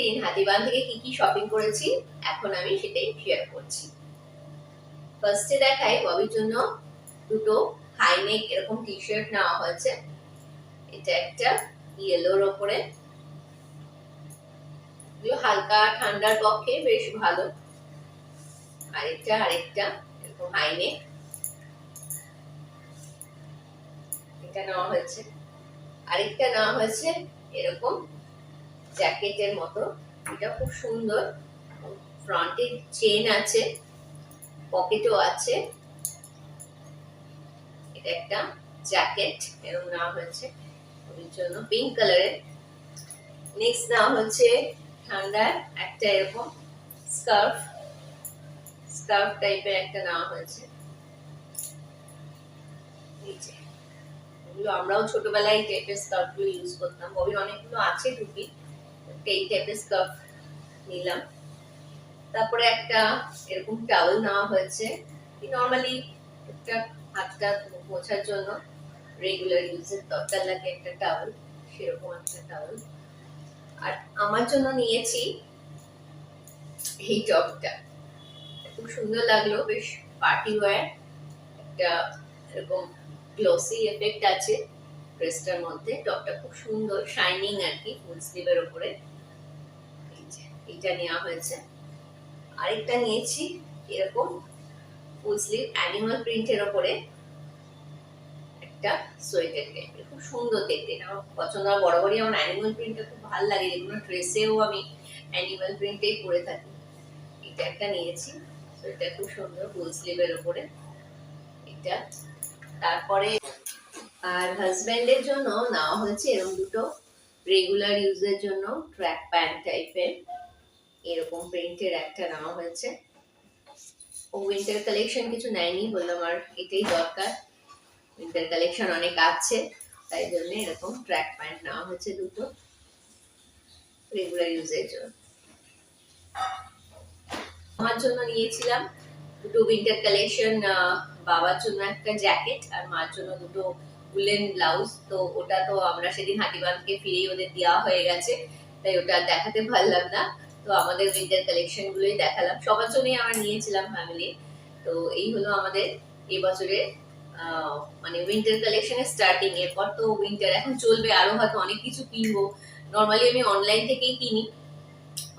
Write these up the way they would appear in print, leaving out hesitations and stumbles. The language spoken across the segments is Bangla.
সেদিন হাতিবাগান থেকে কি কি শপিং করেছি এখন আমি সেটাই শেয়ার করছি। ফার্স্টে দেখাই ববির জন্য দুটো হাই নেক এরকম টি শার্ট নেওয়া হয়েছে। এটা একটা ইয়েলোর ওপরে, হালকা ঠান্ডার পক্ষে বেশ ভালো। আরেকটা এরকম হাই নেক, এটা নেওয়া হয়েছে। আরেকটা নেওয়া হয়েছে এরকম জ্যাকেটের মতো, এটা খুব সুন্দর, ফ্রন্টে চেন আছে, পকেটও আছে। এটা একটা জ্যাকেট এরকম নেওয়া হয়েছে ওর জন্য, পিঙ্ক কালারের। নেক্সট নেওয়া হচ্ছে ঠান্ডার একটা এরকম স্কার্ফ টাইপের একটা নেওয়া হয়েছে। এগুলো আমরাও ছোটবেলায় এই টাইপের স্কার্ফ গুলো ইউজ করতাম। ববির অনেকগুলো আছে টুপি, এই টাইপের স্কার্ফ নিলাম। তারপরে একটা এরকম টাওয়েল নেওয়া হয়েছে, নরমালি একটা হাতটা মোছার জন্য রেগুলার ইউজের দরকার লাগে একটা টাওয়েল, সেরকম একটা টাওয়েল। আর আমার জন্য নিয়েছি এই টপটা, খুব সুন্দর লাগলো, বেশ পার্টি ওয়্যার, একটা এরকম গ্লসি এফেক্ট আছে ড্রেসটার মধ্যে। টপটা খুব সুন্দর শাইনিং আর কি, ফুল স্লিভের উপরে। এইটা নেওয়া হয়েছে। আরেকটা নিয়েছি এরকম ফুল স্লিভ অ্যানিমাল প্রিন্টের উপরে একটা সোয়েটার টাইপের, খুব সুন্দর দেখতে, এটা আমার পছন্দ। আমার বরাবরই আমার অ্যানিমাল প্রিন্টটা খুব ভালো লাগে, যেগুলো ড্রেসেও আমি অ্যানিমাল প্রিন্টেই পরে থাকি। এটা একটা নিয়েছি, এটা খুব সুন্দর ফুল স্লিভের উপরে এটা। তারপরে আর হাজবেন্ডের জন্য নেওয়া হয়েছে এরকম দুটো রেগুলার ইউজের জন্য ট্র্যাক প্যান্ট টাইপের, এরকম প্রিন্টের একটা নেওয়া হয়েছে। ও উইন্টার কালেকশন কিছু নেয়নি, বললাম আর এটাই দরকার, উইন্টার কালেকশন অনেক আছে, তাই জন্য এরকম ট্র্যাক প্যান্ট নেওয়া হয়েছে দুটো রেগুলার ইউজের জন্য। আমার জন্য নিয়েছিলাম দুটো উইন্টার কালেকশন, বাবার জন্য একটা জ্যাকেট আর মার জন্য দুটো উলেন ব্লাউজ। তো ওটা তো আমরা সেদিন হাতিবাগান থেকে ফিরেই ওদের দেওয়া হয়ে গেছে, তাই ওটা দেখাতে পারলাম না। তো আমাদের উইন্টার কালেকশন গুলোই দেখালাম, সবার জন্যই আমরা নিয়েছিলাম ফ্যামিলি। তো এই হলো আমাদের এবছরের মানে উইন্টার কালেকশনের স্টার্টিং। এরপর তো উইন্টার এখন চলবে, আরো হয়তো অনেক কিছু কিনবো। নর্মালি আমি অনলাইন থেকেই কিনি,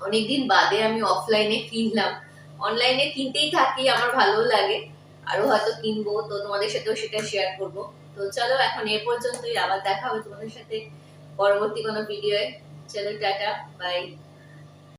অনেকদিন বাদে আমি অফলাইনে কিনলাম। অনলাইনে কিনতেই থাকি, আমার ভালো লাগে, আরো হয়তো কিনবো, তো তোমাদের সাথেও সেটা শেয়ার করব। তো চলো এখন এ পর্যন্তই, আবার দেখা হবে তোমাদের সাথে পরবর্তী কোনো ভিডিওয়ে। চলো টাটা, বাই।